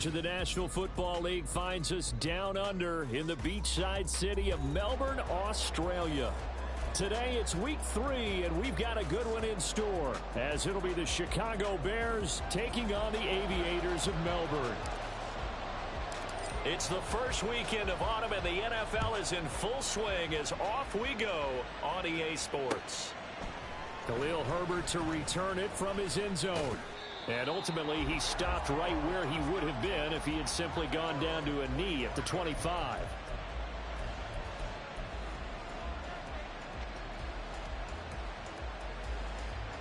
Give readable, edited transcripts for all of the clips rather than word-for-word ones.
To the National Football League finds us down under in the beachside city of Melbourne, Australia. Today it's week 3, and we've got a good one in store, as it'll be the Chicago Bears taking on the Aviators of Melbourne. It's the first weekend of autumn, and the NFL is in full swing as off we go on EA Sports. Khalil Herbert to return it from his end zone. And ultimately, he stopped right where he would have been if he had simply gone down to a knee at the 25.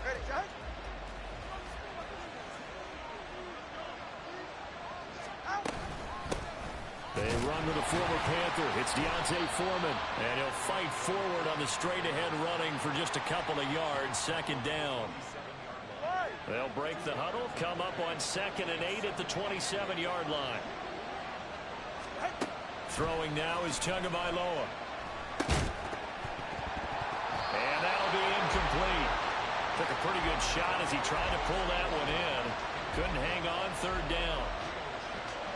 Ready, John? They run with a former Panther. It's D'Onta Foreman. And he'll fight forward on the straight-ahead running for just a couple of yards, second down. They'll break the huddle, come up on 2nd and 8 at the 27-yard line. Throwing now is Tagovailoa. And that'll be incomplete. Took a pretty good shot as he tried to pull that one in. Couldn't hang on, 3rd down.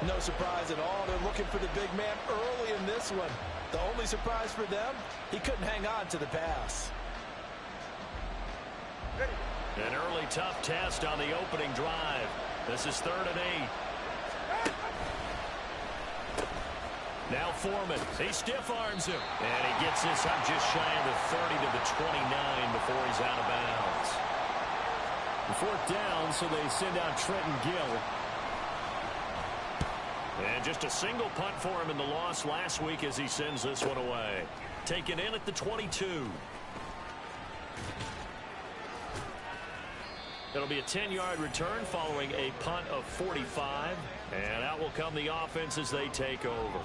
No surprise at all. They're looking for the big man early in this one. The only surprise for them, he couldn't hang on to the pass. Ready. An early tough test on the opening drive. This is 3rd and 8. Now Foreman. He stiff arms him. And he gets this up just shy of the 30 to the 29 before he's out of bounds. 4th down, so they send out Trenton Gill. And just a single punt for him in the loss last week as he sends this one away. Taken in at the 22. It'll be a 10-yard return following a punt of 45. And out will come the offense as they take over.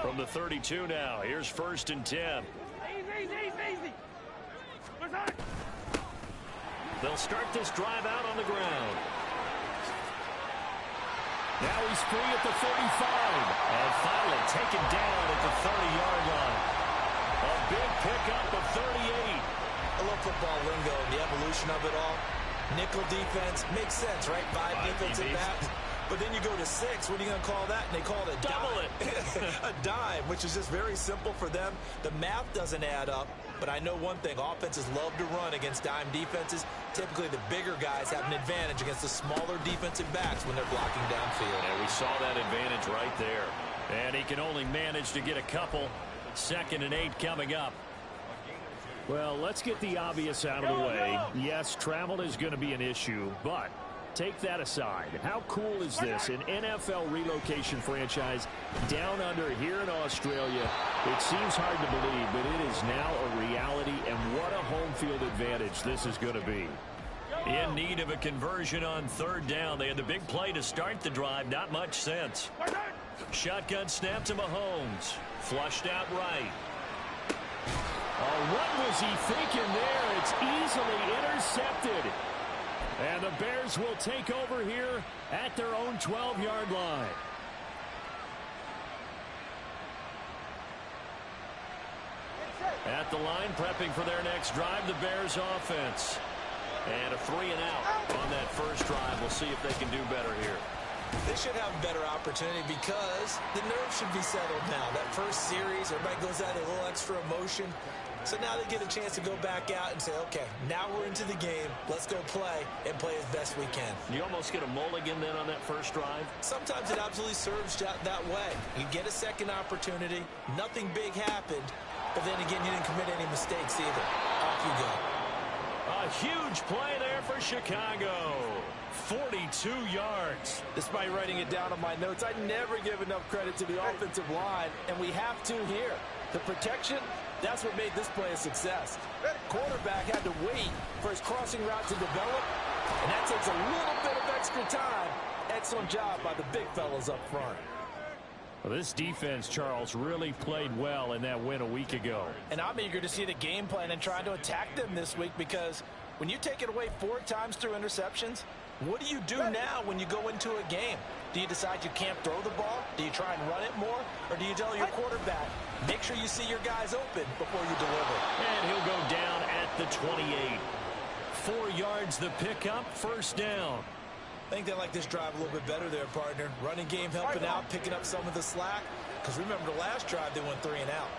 From the 32 now, here's 1st and 10. Easy. They'll start this drive out on the ground. Now he's free at the 35. And finally taken down at the 30-yard line. A big pickup of 38. I love football lingo and the evolution of it all. Nickel defense makes sense, right? 5 defensive backs. But then you go to 6. What are you going to call that? And they call it a Double dime. A dime, which is just very simple for them. The math doesn't add up. But I know one thing. Offenses love to run against dime defenses. Typically, the bigger guys have an advantage against the smaller defensive backs when they're blocking downfield. And we saw that advantage right there. And he can only manage to get a couple. 2nd and 8 coming up. Well, let's get the obvious out of the way. Yes, travel is going to be an issue, but take that aside. How cool is this? An NFL relocation franchise down under here in Australia. It seems hard to believe, but it is now a reality, and what a home field advantage this is going to be. In need of a conversion on 3rd down. They had the big play to start the drive. Not much sense. Shotgun snap to Mahomes. Flushed out right. Oh, what was he thinking there? It's easily intercepted. And the Bears will take over here at their own 12-yard line. At the line, prepping for their next drive, the Bears offense. And a 3 and out on that first drive. We'll see if they can do better here. They should have a better opportunity because the nerves should be settled now. That first series, everybody goes out a little extra emotion. So now they get a chance to go back out and say, okay, now we're into the game. Let's go play and play as best we can. You almost get a mulligan then on that first drive? Sometimes it absolutely serves that way. You get a second opportunity. Nothing big happened. But then again, you didn't commit any mistakes either. Off you go. A huge play there for Chicago. 42 yards. Despite writing it down on my notes, I never give enough credit to the offensive line, and we have to here. The protection, that's what made this play a success. Quarterback had to wait for his crossing route to develop, and that takes a little bit of extra time. Excellent job by the big fellas up front. Well, this defense, Charles, really played well in that win a week ago. And I'm eager to see the game plan and try to attack them this week, because when you take it away 4 times through interceptions, what do you do now when you go into a game? Do you decide you can't throw the ball? Do you try and run it more? Or do you tell your quarterback, make sure you see your guys open before you deliver? And he'll go down at the 28. 4 yards the pickup, first down. I think they like this drive a little bit better there, partner. Running game helping out, picking up some of the slack. Because remember the last drive, they went 3 and out.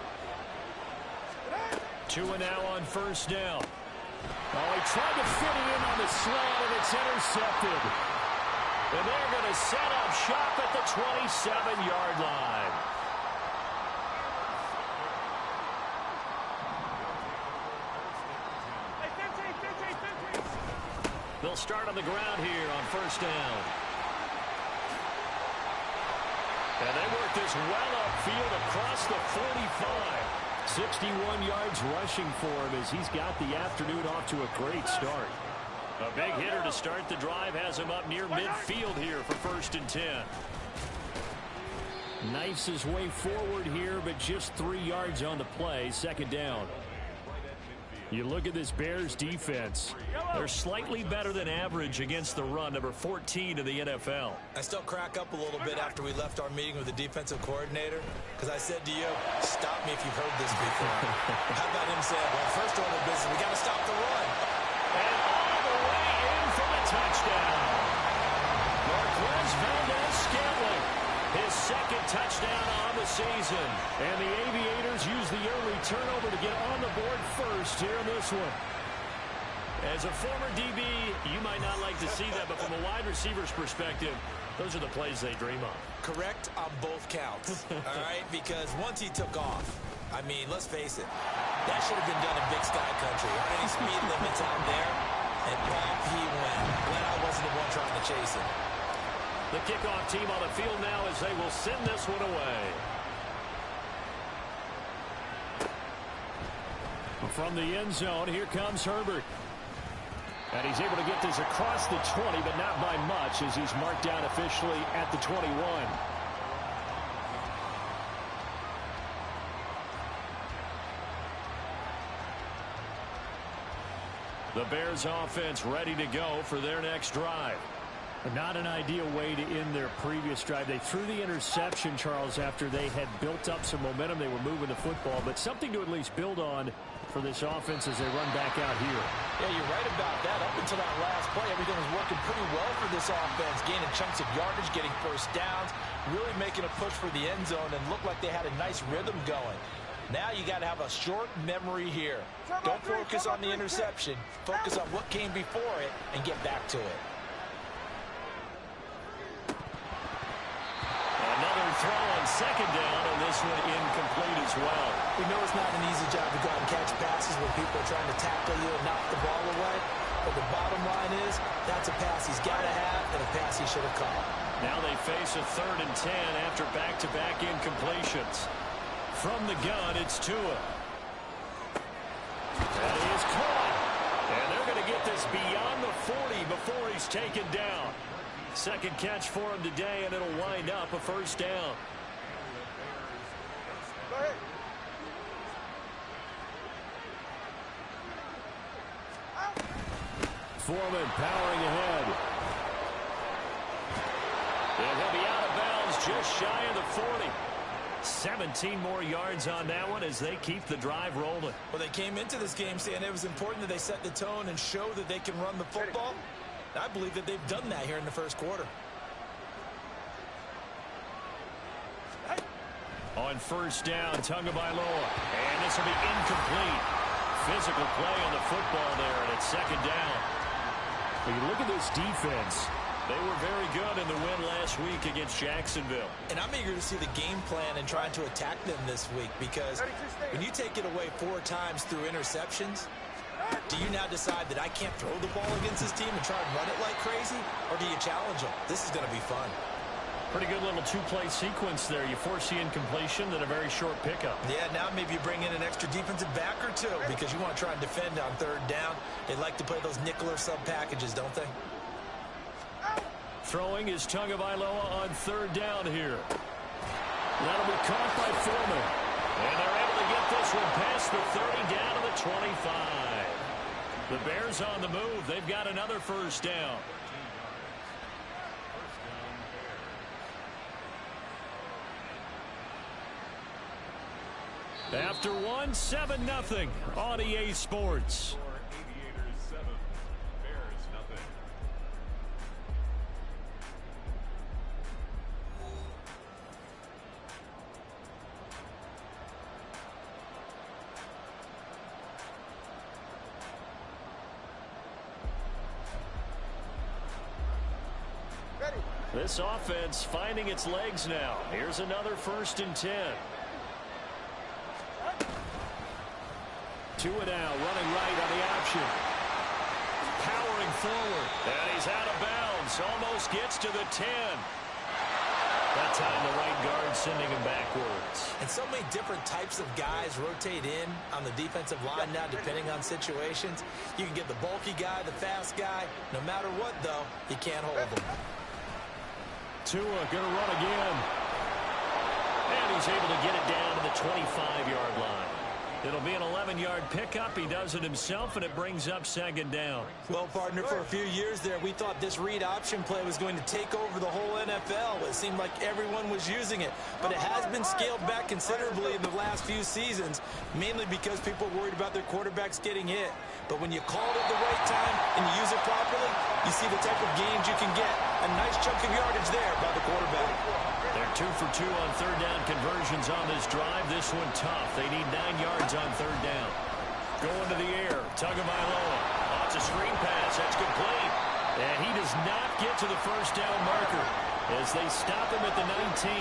2 and now on first down. Oh, he tried to fit it in on the slant, and it's intercepted. And they're going to set up shop at the 27-yard line. They'll start on the ground here on first down. And they work this well upfield across the 45. 61 yards rushing for him as he's got the afternoon off to a great start. A big hitter to start the drive has him up near midfield here for 1st and 10. Knifes his way forward here, but just 3 yards on the play. 2nd down. You look at this Bears defense. They're slightly better than average against the run, number 14 in the NFL. I still crack up a little bit after we left our meeting with the defensive coordinator, because I said to you, stop me if you've heard this before. How about him saying, well, first order of business, we got to stop the run. And all the way in for the touchdown. Marquez Valdez-Scantling, his 2nd touchdown on the season. And the Aviators use the early turnover to get on the board first here in this one. As a former DB, you might not like to see that, but from a wide receiver's perspective, those are the plays they dream of. Correct on both counts, all right? Because once he took off, I mean, let's face it, that should have been done in Big Sky Country. Aren't any speed limits out there? And off he went. Glad I wasn't the one trying to chase him. The kickoff team on the field now as they will send this one away. From the end zone, here comes Herbert. And he's able to get this across the 20, but not by much as he's marked down officially at the 21. The Bears offense ready to go for their next drive. Not an ideal way to end their previous drive. They threw the interception, Charles, after they had built up some momentum. They were moving the football, but something to at least build on for this offense as they run back out here. Yeah, you're right about that. Up until that last play, everything was working pretty well for this offense, gaining chunks of yardage, getting first downs, really making a push for the end zone, and looked like they had a nice rhythm going. Now you got to have a short memory here. Don't focus on the interception. Focus on what came before it and get back to it. Another throw on 2nd down, and this one incomplete as well. We know it's not an easy job to go out and catch passes when people are trying to tackle you and knock the ball away. But the bottom line is, that's a pass he's got to have and a pass he should have caught. Now they face a 3rd and 10 after back-to-back incompletions. From the gun, it's Tua. That is caught. And they're going to get this beyond the 40 before he's taken down. 2nd catch for him today, and it'll wind up a 1st down. Go ahead. Foreman powering ahead. And he'll be out of bounds just shy of the 40. 17 more yards on that one as they keep the drive rolling. Well, they came into this game saying it was important that they set the tone and show that they can run the football. I believe that they've done that here in the 1st quarter. On 1st down, Tagovailoa. And this will be incomplete. Physical play on the football there, and it's 2nd down. When you look at this defense, they were very good in the win last week against Jacksonville. And I'm eager to see the game plan and trying to attack them this week, because when you take it away 4 times through interceptions, do you now decide that I can't throw the ball against this team and try and run it like crazy? Or do you challenge them? This is going to be fun. Pretty good little 2-play sequence there. You force the incompletion, then a very short pickup. Yeah, now maybe you bring in an extra defensive back or 2 because you want to try and defend on 3rd down. They like to play those nickel or sub packages, don't they? Throwing is Tagovailoa on 3rd down here. That'll be caught by Foreman. And they're able to get this one past the 30 down to the 25. The Bears on the move. They've got another 1st down. After 1, 7-0 on EA Sports. This offense finding its legs now. Here's another 1st and 10. Tua now running right on the option. Powering forward. And he's out of bounds. Almost gets to the 10. That time the right guard sending him backwards. And so many different types of guys rotate in on the defensive line now, depending on situations. You can get the bulky guy, the fast guy. No matter what, though, you can't hold them. Tua going to run again. And he's able to get it down to the 25-yard line. It'll be an 11-yard pickup. He does it himself, and it brings up 2nd down. Well, partner, for a few years there, we thought this read option play was going to take over the whole NFL. It seemed like everyone was using it. But it has been scaled back considerably in the last few seasons, mainly because people are worried about their quarterbacks getting hit. But when you call it at the right time and you use it properly, you see the type of gains you can get. A nice chunk of yardage there by the quarterback. They're 2 for 2 on 3rd down conversions on this drive. This one tough. They need 9 yards on 3rd down. Going to the air. Tagovailoa. Lots of screen pass. That's complete. And he does not get to the 1st down marker as they stop him at the 19.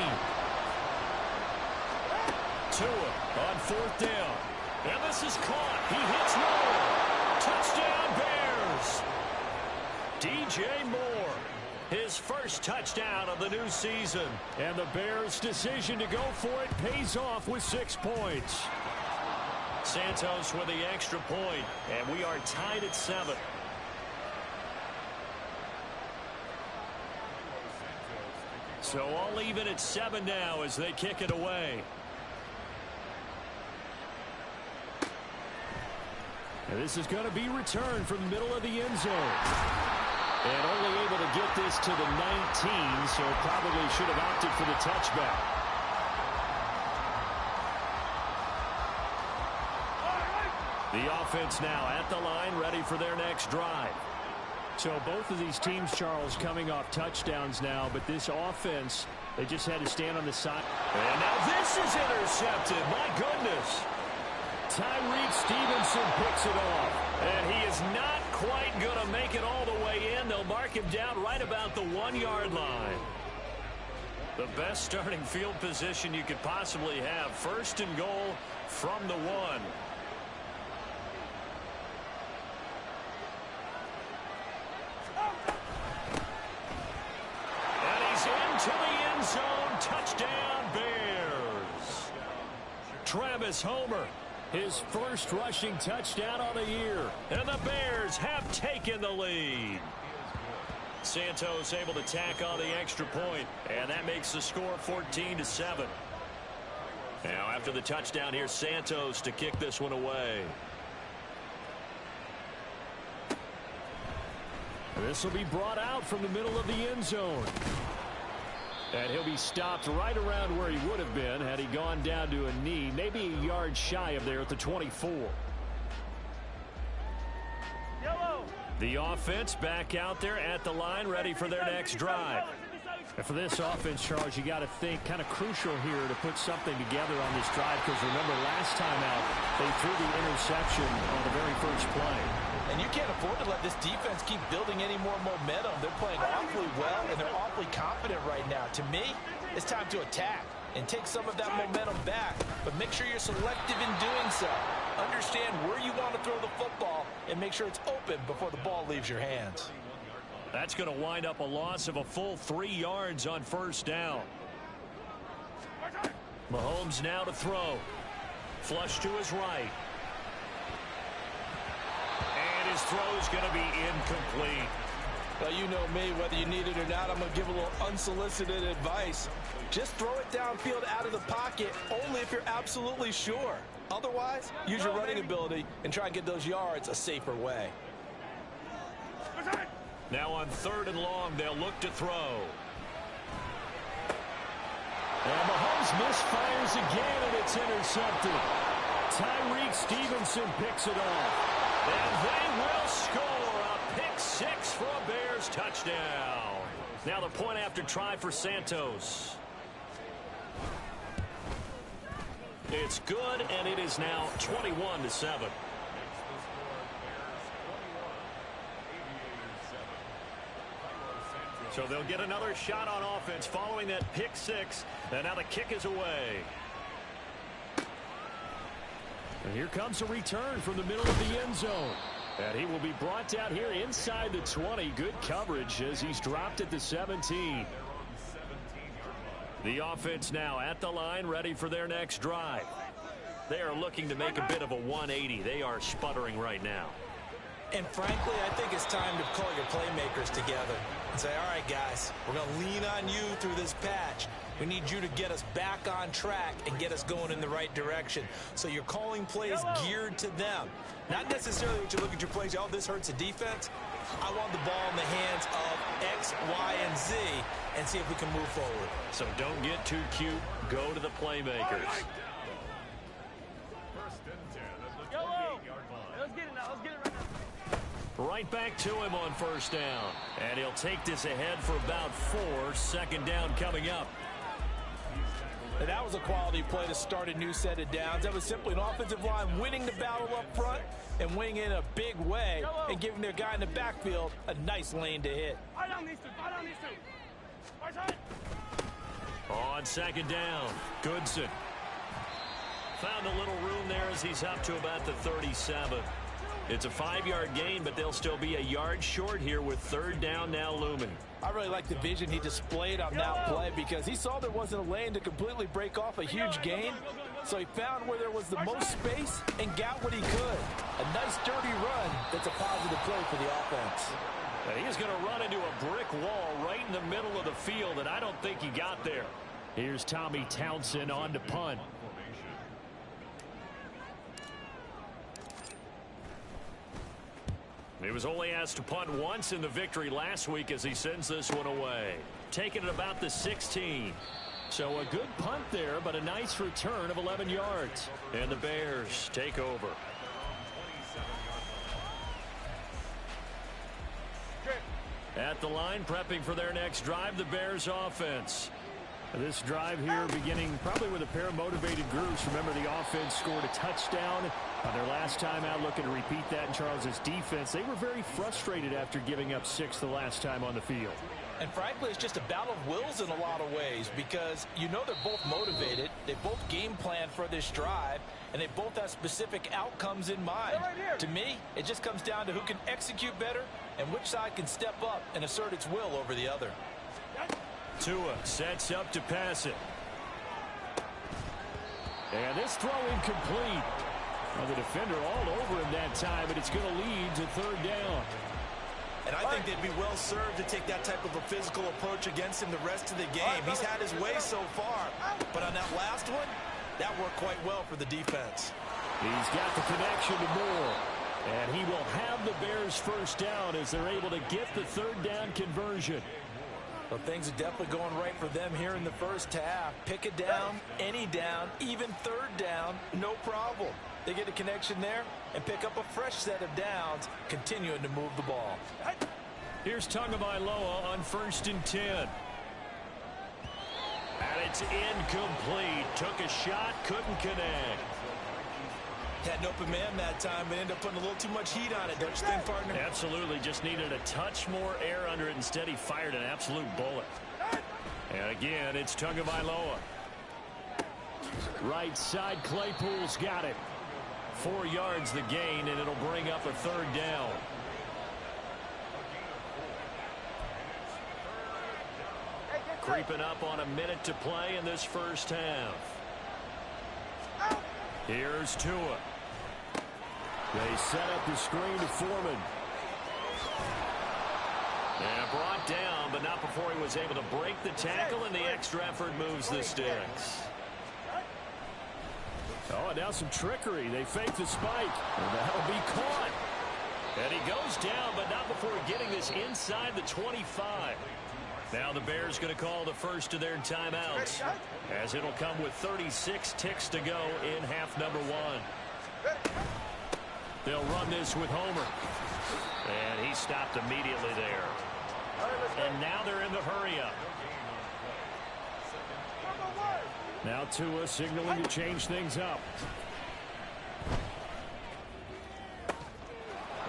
Tua on 4th down. And this is caught. He hits Moore. Touchdown Bears. DJ Moore. His first touchdown of the new season. And the Bears' decision to go for it pays off with 6 points. Santos with the extra point, and we are tied at 7. So all even at 7 now as they kick it away. And this is going to be returned from the middle of the end zone. And only able to get this to the 19, so probably should have opted for the touchback. The offense now at the line, ready for their next drive. So both of these teams, Charles, coming off touchdowns now, but this offense, they just had to stand on the side. And now this is intercepted. My goodness. Tyreek Stevenson picks it off. And he is not quite going to make it all the way in. They'll mark him down right about the 1-yard line. The best starting field position you could possibly have. 1st and goal from the 1. And he's into the end zone. Touchdown, Bears. Travis Homer. His first rushing touchdown on the year. And the Bears have taken the lead. Santos able to tack on the extra point. And that makes the score 14-7. Now after the touchdown, here's Santos to kick this one away. This will be brought out from the middle of the end zone. And he'll be stopped right around where he would have been had he gone down to a knee, maybe a yard shy of there at the 24. Yellow. The offense back out there at the line, ready for their next drive. And for this offense, Charles, you got to think kind of crucial here to put something together on this drive, because remember last time out they threw the interception on the very first play. And you can't afford to let this defense keep building any more momentum. They're playing awfully well, and they're awfully confident right now. To me, it's time to attack and take some of that momentum back, but make sure you're selective in doing so. Understand where you want to throw the football and make sure it's open before the ball leaves your hands. That's going to wind up a loss of a full 3 yards on 1st down. Mahomes now to throw. Flush to his right. And his throw's going to be incomplete. Well, you know me, whether you need it or not, I'm going to give a little unsolicited advice. Just throw it downfield out of the pocket only if you're absolutely sure. Otherwise, use your running ability and try and get those yards a safer way. Now on 3rd and long, they'll look to throw. And Mahomes misfires again, and it's intercepted. Tyreek Stevenson picks it off. And they will score a pick 6 for a Bears touchdown. Now the point after try for Santos. It's good, and it is now 21-7. So they'll get another shot on offense following that pick six. And now the kick is away. And here comes a return from the middle of the end zone. And he will be brought down here inside the 20. Good coverage as he's dropped at the 17. The offense now at the line, ready for their next drive. They are looking to make a bit of a 180. They are sputtering right now. And frankly, I think it's time to call your playmakers together and say, all right, guys, we're going to lean on you through this patch. We need you to get us back on track and get us going in the right direction. So you're calling plays geared to them. Not necessarily what you look at your plays, oh, this hurts the defense. I want the ball in the hands of X, Y, and Z and see if we can move forward. So don't get too cute. Go to the playmakers. Let's get it now. Let's get it right now. Right back to him on first down. And he'll take this ahead for about 4. Second down coming up. And that was a quality play to start a new set of downs. That was simply an offensive line winning the battle up front and winning in a big way and giving their guy in the backfield a nice lane to hit. Fight on these two. Fight on these two. Right side. On second down, Goodson. Found a little room there as he's up to about the 37. It's a 5-yard gain, but they'll still be a yard short here with third down now looming. I really like the vision he displayed on that play because he saw there wasn't a lane to completely break off a huge gain. So he found where there was the most space and got what he could. A nice dirty run that's a positive play for the offense. And he's going to run into a brick wall right in the middle of the field, and I don't think he got there. Here's Tommy Townsend on to punt. He was only asked to punt once in the victory last week as he sends this one away. Taking it about the 16. So a good punt there, but a nice return of 11 yards. And the Bears take over. At the line, prepping for their next drive, the Bears offense. This drive here beginning probably with a pair of motivated groups. Remember, the offense scored a touchdown on their last time out, looking to repeat that in Charles's defense. They were very frustrated after giving up 6 the last time on the field. And frankly, it's just a battle of wills in a lot of ways because you know they're both motivated. They both game plan for this drive, and they both have specific outcomes in mind. To me, it just comes down to who can execute better and which side can step up and assert its will over the other. Tua sets up to pass it. And this throw incomplete. Well, the defender all over him that time, but it's going to lead to third down. And I think they'd be well served to take that type of a physical approach against him the rest of the game. He's had his way so far, but on that last one, that worked quite well for the defense. He's got the connection to Moore. And he will have the Bears first down as they're able to get the third down conversion. Well, things are definitely going right for them here in the first half. Pick a down, any down, even third down, no problem. They get a connection there and pick up a fresh set of downs, continuing to move the ball. Here's Tagovailoa on 1st and 10. And it's incomplete. Took a shot, couldn't connect. Had an open man that time, but ended up putting a little too much heat on it, don't you think, partner? Absolutely. Just needed a touch more air under it. Instead, he fired an absolute bullet. And again, it's Tagovailoa. Right side, Claypool's got it. 4 yards the gain, and it'll bring up a third down. Creeping up on a minute to play in this first half. Here's Tua. They set up the screen to Foreman. And brought down, but not before he was able to break the tackle, and the extra effort moves the sticks. Oh, and now some trickery. They fake the spike, and that'll be caught. And he goes down, but not before getting this inside the 25. Now the Bears going to call the first of their timeouts, as it'll come with 36 ticks to go in half number 1. They'll run this with Homer. And he stopped immediately there. And now they're in the hurry-up. Now Tua signaling to change things up.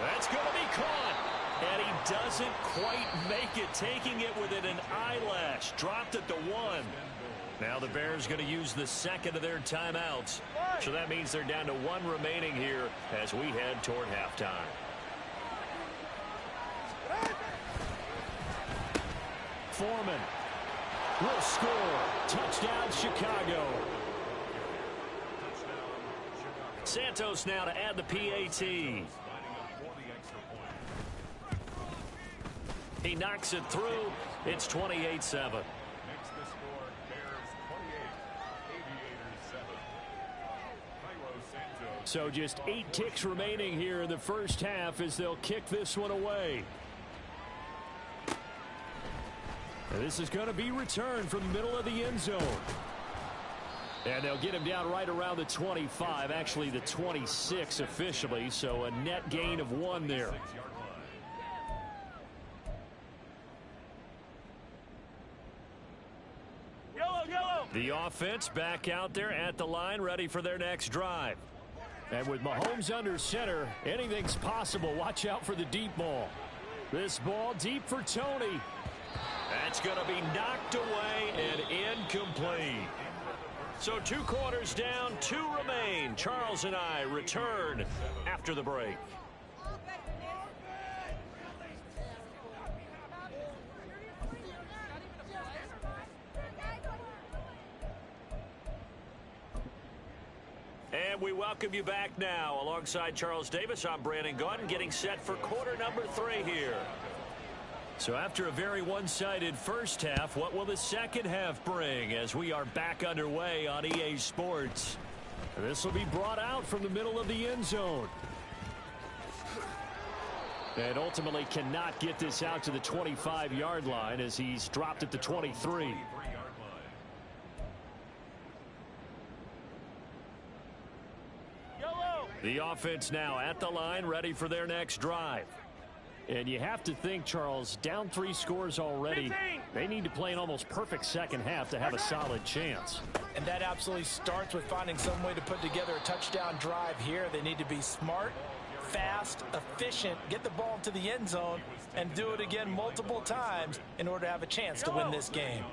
That's going to be caught. And he does doesn't quite make it, taking it within an eyelash. Dropped at the 1. Now the Bears going to use the second of their timeouts. So that means they're down to 1 remaining here as we head toward halftime. Foreman will score. Touchdown, Chicago. Santos now to add the PAT. He knocks it through. It's 28-7. Makes the score Bears 28, Aviators 7. So just 8 kicks remaining here in the first half as they'll kick this one away. And this is going to be returned from the middle of the end zone. And they'll get him down right around the 25, actually the 26 officially, so a net gain of 1 there. The offense back out there at the line, ready for their next drive. And with Mahomes under center, anything's possible. Watch out for the deep ball. This ball deep for Tony. That's going to be knocked away and incomplete. So 2 quarters down, 2 remain. Charles and I return after the break. And we welcome you back now. Alongside Charles Davis, I'm Brandon Gaudin, getting set for quarter number 3 here. So after a very one-sided first half, what will the second half bring as we are back underway on EA Sports? This will be brought out from the middle of the end zone. And ultimately cannot get this out to the 25-yard line as he's dropped at the 23. The offense now at the line, ready for their next drive. And you have to think, Charles, down 3 scores already. They need to play an almost perfect second half to have a solid chance. And that absolutely starts with finding some way to put together a touchdown drive here. They need to be smart, fast, efficient, get the ball to the end zone, and do it again multiple times in order to have a chance to win this game.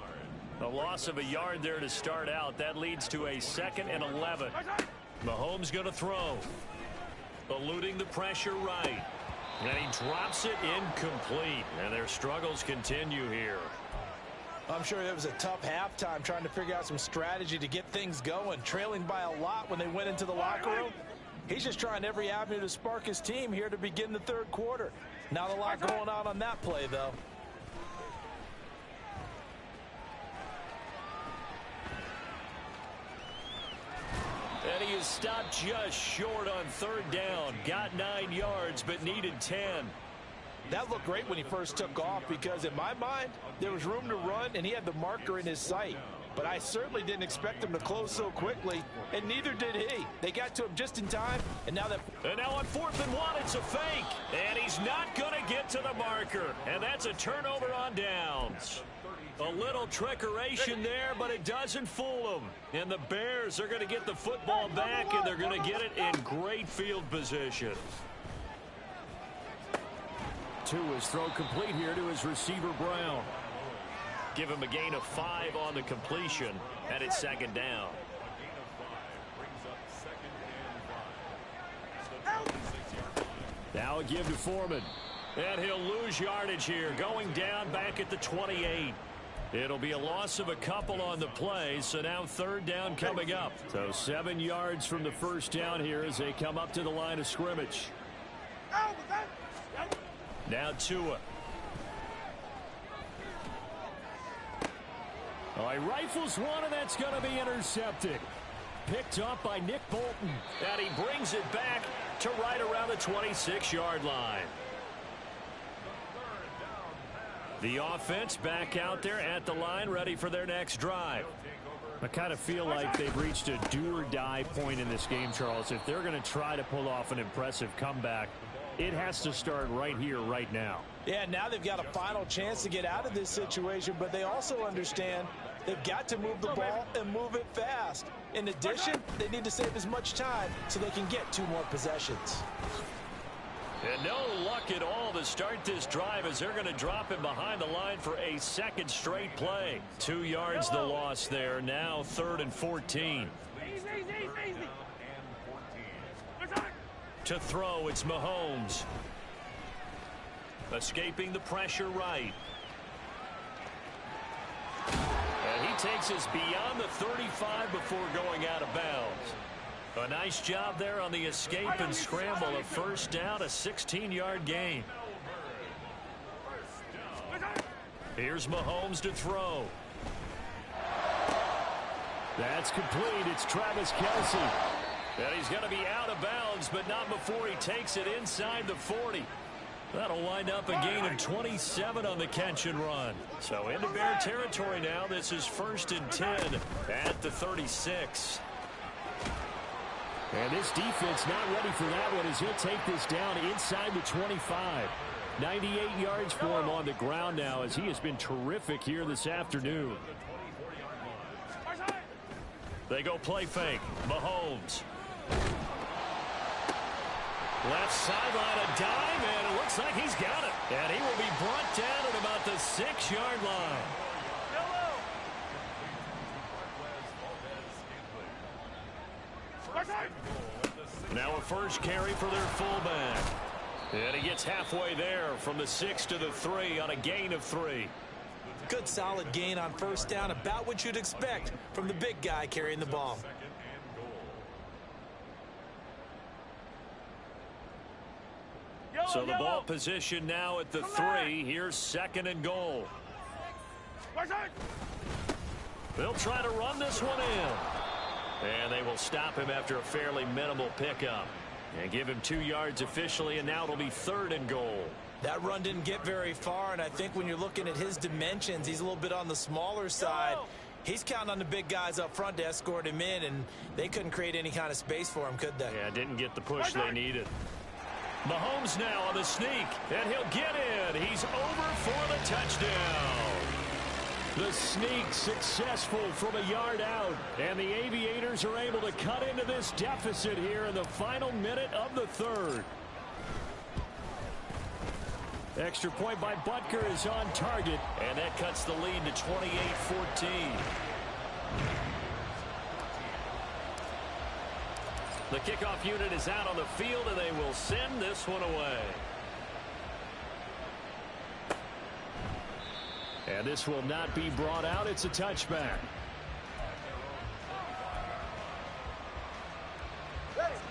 A loss of a yard there to start out. That leads to a 2nd and 11. Mahomes going to throw. Eluding the pressure right. And he drops it incomplete. And their struggles continue here. I'm sure it was a tough halftime trying to figure out some strategy to get things going. Trailing by a lot when they went into the locker room. He's just trying every avenue to spark his team here to begin the 3rd quarter. Not a lot going on that play, though. And he is stopped just short on 3rd down. Got 9 yards, but needed 10. That looked great when he first took off because, in my mind, there was room to run, and he had the marker in his sight. But I certainly didn't expect him to close so quickly, and neither did he. They got to him just in time, and now on 4th and 1, it's a fake. And he's not going to get to the marker. And that's a turnover on downs. A little trickeration there, but it doesn't fool them. And the Bears are going to get the football back, and they're going to get it in great field position. 2 is thrown complete here to his receiver, Brown. Give him a gain of 5 on the completion, and it's 2nd down. Now a give to Foreman. And he'll lose yardage here, going down back at the 28. It'll be a loss of a couple on the play, so now 3rd down coming up. So 7 yards from the first down here as they come up to the line of scrimmage. Now Tua. Oh, he rifles one, and that's going to be intercepted. Picked up by Nick Bolton. And he brings it back to right around the 26-yard line. The offense back out there at the line, ready for their next drive. I kind of feel like they've reached a do-or-die point in this game, Charles. If they're going to try to pull off an impressive comeback, it has to start right here, right now. Yeah, now they've got a final chance to get out of this situation, but they also understand they've got to move the ball and move it fast. In addition, they need to save as much time so they can get 2 more possessions. And no luck at all to start this drive as they're going to drop him behind the line for a second straight play. 2 yards the loss there. Now 3rd and 14. Easy. To throw, it's Mahomes. Escaping the pressure right. And he takes us beyond the 35 before going out of bounds. A nice job there on the escape and scramble. A first down, a 16-yard gain. Here's Mahomes to throw. That's complete. It's Travis Kelce. And he's going to be out of bounds, but not before he takes it inside the 40. That'll wind up a gain of 27 on the catch and run. So into Bear territory now. This is 1st and 10 at the 36. And this defense not ready for that one as he'll take this down inside the 25. 98 yards for him on the ground now as he has been terrific here this afternoon. They go play fake. Mahomes. Left sideline, a dive, and it looks like he's got it. And he will be brought down at about the 6-yard line. Now a first carry for their fullback. And he gets halfway there from the 6 to the 3 on a gain of 3. Good solid gain on first down, about what you'd expect from the big guy carrying the ball. So the ball position now at the 3. Here's 2nd and goal. They'll try to run this one in. And they will stop him after a fairly minimal pickup. And give him 2 yards officially, and now it'll be 3rd and goal. That run didn't get very far, and I think when you're looking at his dimensions, he's a little bit on the smaller side. He's counting on the big guys up front to escort him in, and they couldn't create any kind of space for him, could they? Yeah, didn't get the push they needed. Mahomes now on the sneak, and he'll get in. He's over for the touchdown. The sneak successful from a yard out, and the Aviators are able to cut into this deficit here in the final minute of the 3rd. Extra point by Butker is on target, and that cuts the lead to 28-14. The kickoff unit is out on the field, and they will send this one away. And this will not be brought out. It's a touchback.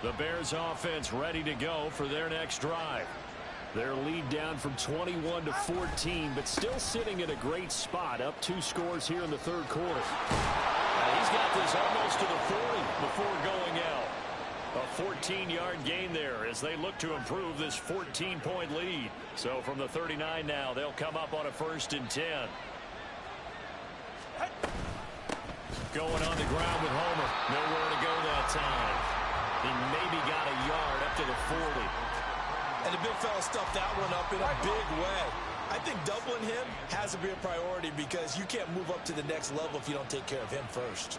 The Bears offense ready to go for their next drive. Their lead down from 21 to 14, but still sitting at a great spot, up 2 scores here in the 3rd quarter. He's got this almost to the 40 before going out. A 14-yard gain there as they look to improve this 14-point lead. So from the 39 now, they'll come up on a 1st and 10. Going on the ground with Homer. Nowhere to go that time. He maybe got a yard up to the 40. And the big fella stuffed that one up in a big way. I think doubling him has to be a priority because you can't move up to the next level if you don't take care of him first.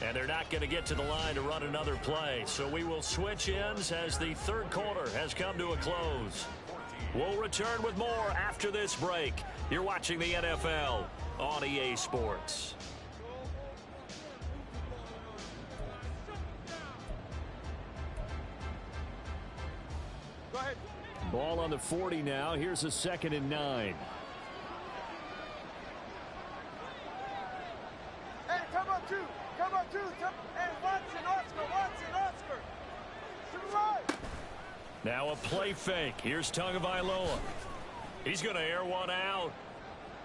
And they're not going to get to the line to run another play. So we will switch ends as the 3rd quarter has come to a close. We'll return with more after this break. You're watching the NFL on EA Sports. Go ahead. Ball on the 40 now. Here's a 2nd and 9. Hey, come on, 2. Come on, 2. And Watson. To the right. Now a play fake. Here's Tagovailoa. He's going to air one out.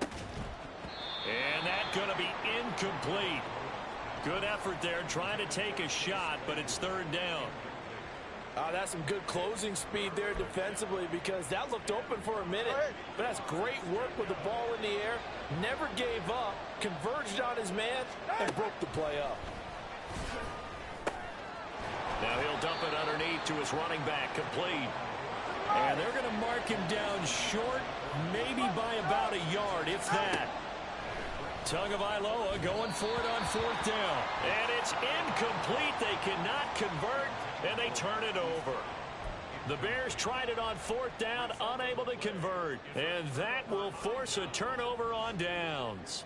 And that's going to be incomplete. Good effort there trying to take a shot, but it's 3rd down. That's some good closing speed there defensively because that looked open for a minute. But that's great work with the ball in the air. Never gave up, converged on his man, and broke the play up. Now he'll dump it underneath to his running back, complete. And they're going to mark him down short, maybe by about a yard, if that. Tagovailoa going for it on 4th down. And it's incomplete. They cannot convert, and they turn it over. The Bears tried it on 4th down, unable to convert. And that will force a turnover on downs.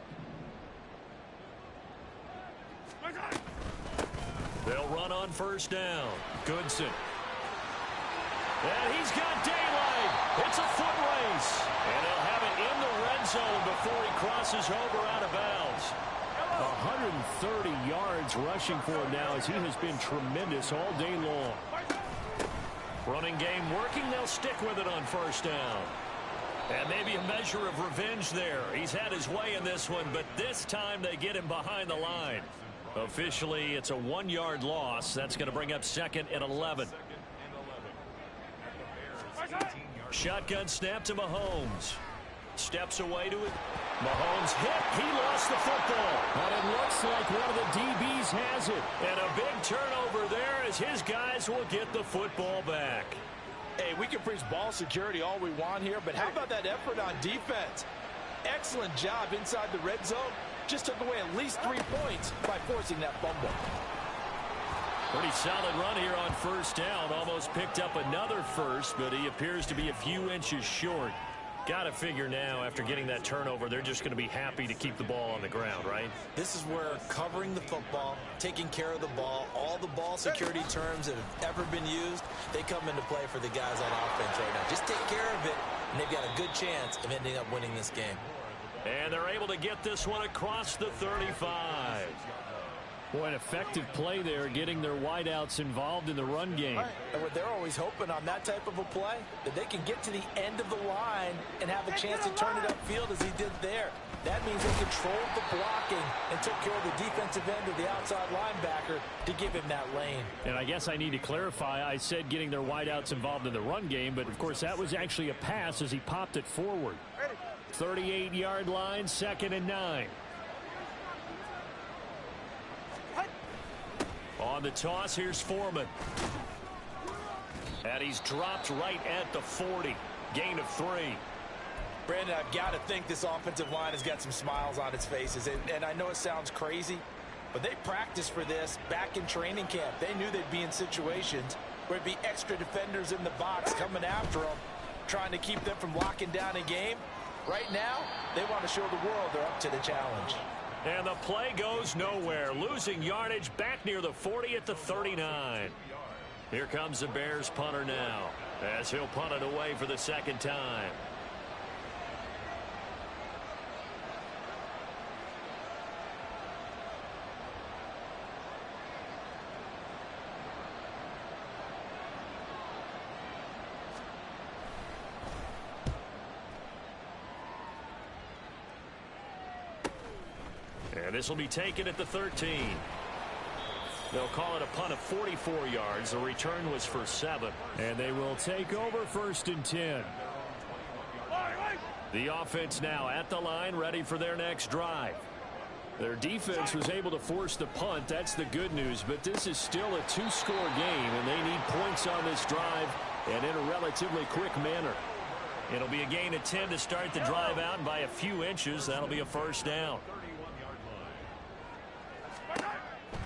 They'll run on 1st down. Goodson. And he's got daylight. It's a foot race. And he'll have it in the red zone before he crosses over out of bounds. 130 yards rushing for him now as he has been tremendous all day long. Running game working. They'll stick with it on 1st down. And maybe a measure of revenge there. He's had his way in this one, but this time they get him behind the line. Officially, it's a 1-yard loss. That's going to bring up 2nd and 11. Shotgun snap to Mahomes. Steps away to it. Mahomes hit. He lost the football. But it looks like one of the DBs has it. And a big turnover there as his guys will get the football back. Hey, we can preach ball security all we want here, but how about that effort on defense? Excellent job inside the red zone. Just took away at least 3 points by forcing that fumble. Pretty solid run here on 1st down. Almost picked up another first, but he appears to be a few inches short. Got to figure now, after getting that turnover, they're just going to be happy to keep the ball on the ground, right? This is where covering the football, taking care of the ball, all the ball security terms that have ever been used, they come into play for the guys on offense right now. Just take care of it, and they've got a good chance of ending up winning this game. And they're able to get this one across the 35. Boy, an effective play there, getting their wideouts involved in the run game. And what they're always hoping on that type of a play, that they can get to the end of the line and have a chance to turn it upfield as he did there. That means they controlled the blocking and took care of the defensive end of the outside linebacker to give him that lane. And I guess I need to clarify, I said getting their wideouts involved in the run game, but of course that was actually a pass as he popped it forward. 38-yard line, 2nd and 9. On the toss, here's Foreman. And he's dropped right at the 40. Gain of 3. Brandon, I've got to think this offensive line has got some smiles on its faces. And I know it sounds crazy, but they practiced for this back in training camp. They knew they'd be in situations where it'd be extra defenders in the box coming after them, trying to keep them from locking down a game. Right now, they want to show the world they're up to the challenge. And the play goes nowhere. Losing yardage back near the 40 at the 39. Here comes the Bears punter now, as he'll punt it away for the 2nd time. And this will be taken at the 13. They'll call it a punt of 44 yards. The return was for 7. And they will take over 1st and 10. The offense now at the line, ready for their next drive. Their defense was able to force the punt. That's the good news. But this is still a 2-score game, and they need points on this drive and in a relatively quick manner. It'll be a gain of 10 to start the drive out, and by a few inches, that'll be a 1st down.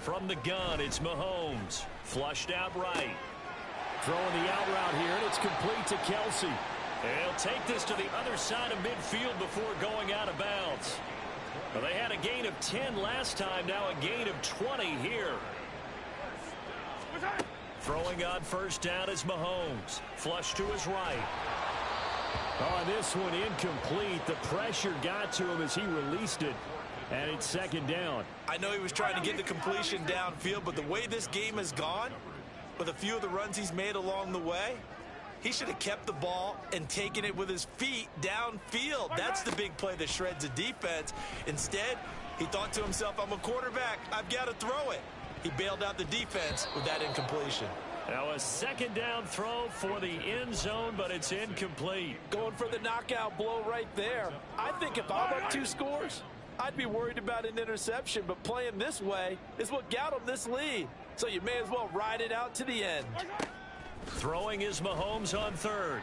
From the gun, it's Mahomes. Flushed out right. Throwing the out route here, and it's complete to Kelsey. And he'll take this to the other side of midfield before going out of bounds. Well, they had a gain of 10 last time, now a gain of 20 here. Throwing on 1st down is Mahomes. Flush to his right. Oh, this one incomplete. The pressure got to him as he released it. And it's 2nd down. I know he was trying to get the completion downfield, but the way this game has gone, with a few of the runs he's made along the way, he should have kept the ball and taken it with his feet downfield. That's the big play that shreds a defense. Instead, he thought to himself, I'm a quarterback. I've got to throw it. He bailed out the defense with that incompletion. Now a 2nd down throw for the end zone, but it's incomplete. Going for the knockout blow right there. I think if I'm up 2 scores, I'd be worried about an interception, but playing this way is what got him this lead. So you may as well ride it out to the end. Throwing is Mahomes on 3rd.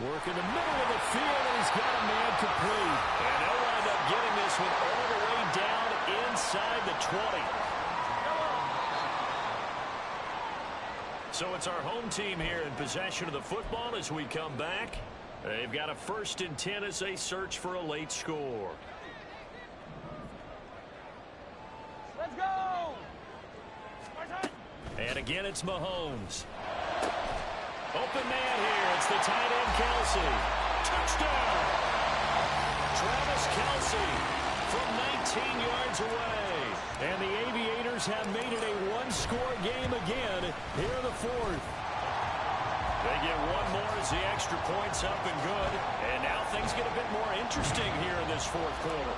Work in the middle of the field, and he's got a man complete. And they'll wind up getting this one all the way down inside the 20. So it's our home team here in possession of the football as we come back. They've got a 1st and 10 as they search for a late score. Let's go! And again, it's Mahomes. Open man here. It's the tight end, Kelsey. Touchdown! Travis Kelsey from 19 yards away. And the Aviators have made it a one-score game again here in the 4th. They get one more as the extra point's up and good. And now things get a bit more interesting here in this 4th quarter.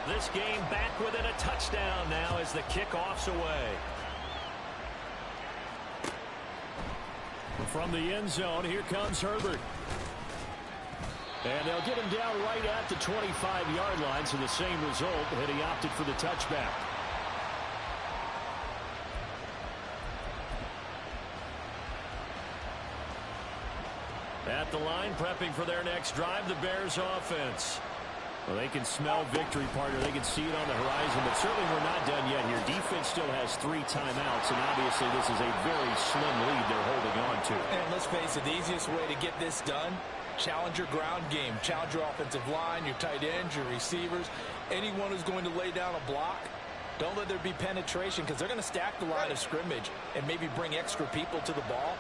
This game back within a touchdown now as the kickoff's away. From the end zone, here comes Herbert. And they'll get him down right at the 25-yard line, so the same result, and he opted for the touchback. At the line, prepping for their next drive, the Bears offense. Well, they can smell victory, partner. They can see it on the horizon, but certainly we're not done yet here. Defense still has 3 timeouts, and obviously this is a very slim lead they're holding on to. And let's face it, the easiest way to get this done, challenge your ground game. Challenge your offensive line, your tight ends, your receivers, anyone who's going to lay down a block. Don't let there be penetration because they're going to stack the line of scrimmage and maybe bring extra people to the ball.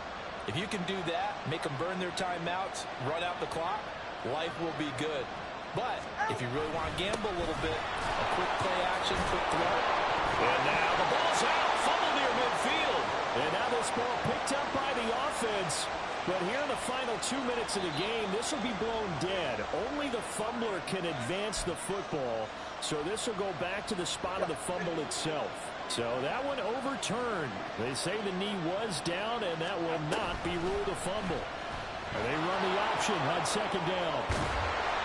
If you can do that, make them burn their timeouts, run out the clock, life will be good. But if you really want to gamble a little bit, a quick play action, quick throw. And now the ball's out. Fumble near midfield. And now this ball picked up by the offense. But here in the final 2 minutes of the game, this will be blown dead. Only the fumbler can advance the football. So this will go back to the spot of the fumble itself. So that one overturned. They say the knee was down, and that will not be ruled a fumble. They run the option on 2nd down.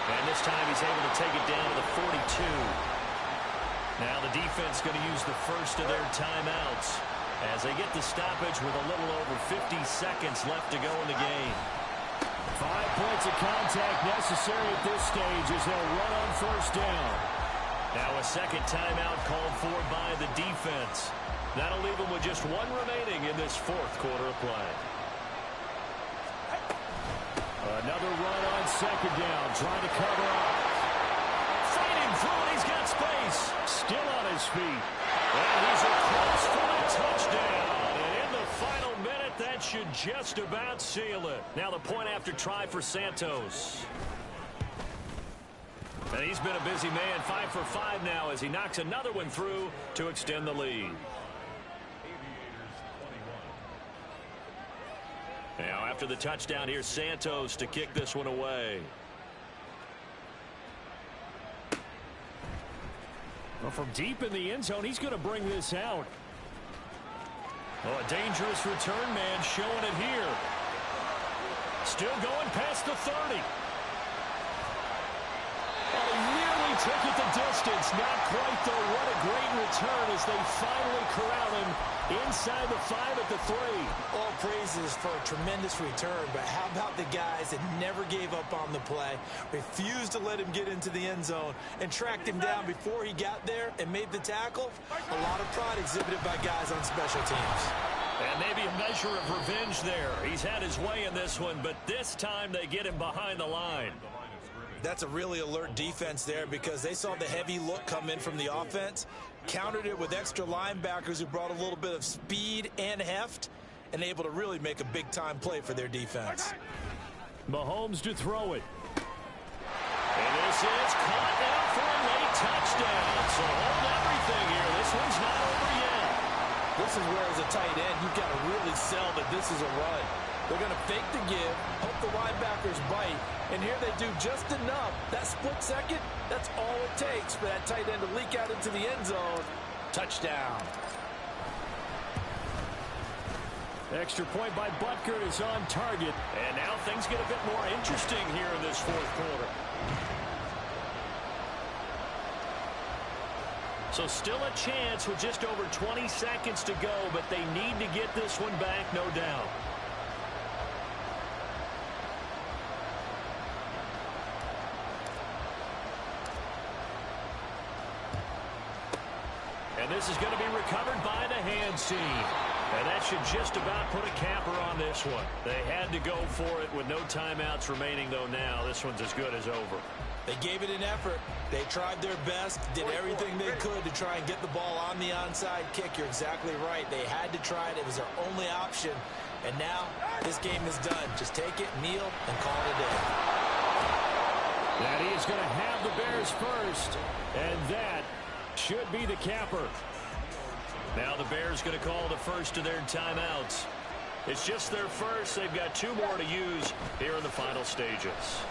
And this time he's able to take it down to the 42. Now the defense going to use the first of their timeouts as they get the stoppage with a little over 50 seconds left to go in the game. 5 points of contact necessary at this stage as they'll run on 1st down. Now a second timeout called for by the defense. That'll leave them with just 1 remaining in this 4th quarter of play. Another run on 2nd down, trying to cover up. Fighting through it, he's got space. Still on his feet. And he's across for the touchdown. And in the final minute, that should just about seal it. Now the point after try for Santos. And he's been a busy man, 5 for 5 now as he knocks another one through to extend the lead. Now after the touchdown, here's Santos to kick this one away. Well, from deep in the end zone, he's going to bring this out. Oh, a dangerous return man showing it here. Still going past the 30. Oh, nearly took it the distance. Not quite, though. What a great return as they finally corral him inside the 5 at the 3. All praises for a tremendous return, but how about the guys that never gave up on the play, refused to let him get into the end zone, and tracked him down before he got there and made the tackle? A lot of pride exhibited by guys on special teams. And maybe a measure of revenge there. He's had his way in this one, but this time they get him behind the line. That's a really alert defense there because they saw the heavy look come in from the offense, countered it with extra linebackers who brought a little bit of speed and heft, and able to really make a big-time play for their defense. Mahomes to throw it. And this is caught now for a late touchdown. So hold everything here. This one's not over yet. This is where, as a tight end, you've got to really sell that this is a run. They're going to fake the give, hope the linebackers bite, and here they do just enough. That split second, that's all it takes for that tight end to leak out into the end zone. Touchdown. Extra point by Butker is on target. And now things get a bit more interesting here in this 4th quarter. So still a chance with just over 20 seconds to go, but they need to get this one back, no doubt. And this is going to be recovered by the hands team. And that should just about put a capper on this one. They had to go for it with no timeouts remaining, though now this one's as good as over. They gave it an effort. They tried their best, did everything they could to try and get the ball on the onside kick. You're exactly right. They had to try it. It was their only option. And now this game is done. Just take it, kneel, and call it a day. And he is going to have the Bears first. And that should be the capper. Now the Bears going to call the first of their timeouts. It's just their first. They've got 2 more to use here in the final stages.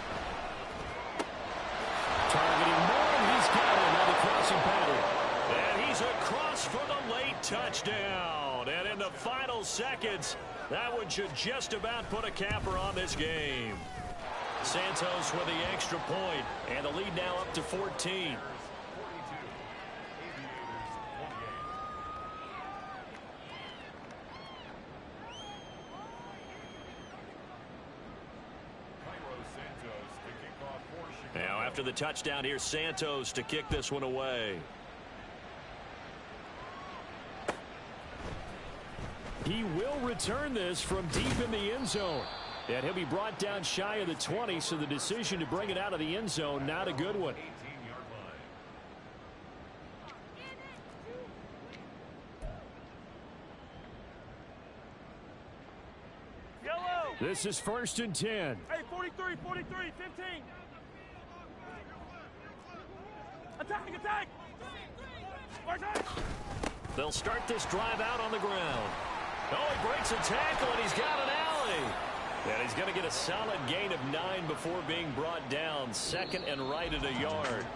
Targeting Moore, he's got it on the crossing pattern. And he's across for the late touchdown. And in the final seconds, that one should just about put a capper on this game. Santos with the extra point, and the lead now up to 14. Now after the touchdown, here's Santos to kick this one away. He will return this from deep in the end zone. And he'll be brought down shy of the 20, so the decision to bring it out of the end zone, not a good one. Yellow. This is 1st and 10. Hey, 43, 15. Attack. They'll start this drive out on the ground. Oh, he breaks a tackle, and he's got an alley. And he's going to get a solid gain of 9 before being brought down. 2nd and right at a yard.